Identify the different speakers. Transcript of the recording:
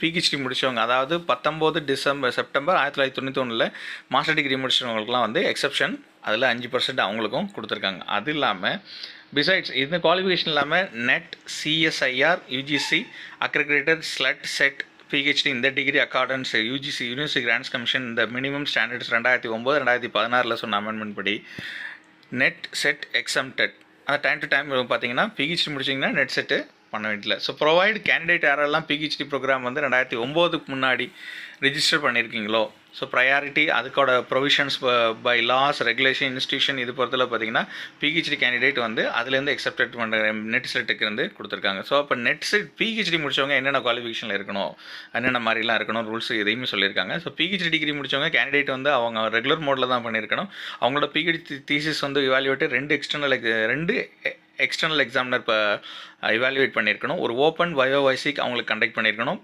Speaker 1: PhD முடித்தவங்க, அதாவது 19 September 1991 master degree முடிச்சவங்களுக்குலாம் வந்து எக்ஸப்ஷன், அதில் 5% அவங்களுக்கும் கொடுத்துருக்காங்க. அது இல்லாமல் பிசைட்ஸ் இந்த குவாலிஃபிகேஷன் இல்லாமல் NET, CSIR, UGC aggregated, SLET, SET, PhD இந்த degree accordance UGC university grants commission இந்த மினிமம் ஸ்டாண்டர்ட்ஸ் 2009 2016 சொன்ன அமெண்ட்மெண்ட் படி நெட், செட் எக்ஸம்டட். அந்த டைம் டு டைம் பார்த்தீங்கன்னா பிஹெச்டி முடிச்சிங்கன்னா நெட் செட்டு பண்ண வேண்டியதில்லை. ஸோ ப்ரொவைட் கேண்டிடேட் யாரெல்லாம் பிஹெச்டி ப்ரோக்ராம் வந்து 2009க்கு முன்னாடி ரிஜிஸ்டர் பண்ணியிருக்கீங்களோ, ஸோ ப்ரையாரிட்டி அதுக்கோட provisions by laws, regulation, institution இது பொறுத்தல பார்த்தீங்கன்னா பிஹெச்டி கேண்டிடேட் வந்து அதுலேருந்து எக்ஸப்டட் பண்ணுற நெட் செட்டுக்கு இருந்து கொடுத்துருக்காங்க. ஸோ அப்போ நெட் செட் பிஹெச்டி முடித்தவங்க என்னென்ன குவாலிஃபிகேஷனில் இருக்கணும், என்னென்ன மாதிரிலாம் இருக்கணும், ரூல்ஸ் எதையுமே சொல்லியிருக்காங்க. ஸோ பிஹெச்டி டிகிரி முடித்தவங்க கேண்டிடேட் வந்து அவங்க ரெகுலர் மோடில் தான் பண்ணியிருக்கணும். அவங்களோட பிஹெச்டி தீசிஸ் வந்து இவாலுவேட்டு ரெண்டு எக்ஸ்டர்னல் எக்ஸாமினர் இப்போ இவாலுவேட் பண்ணியிருக்கணும். ஒரு ஓப்பன் பயோவைசிக் அவங்களுக்கு கண்டக்ட் பண்ணியிருக்கணும்.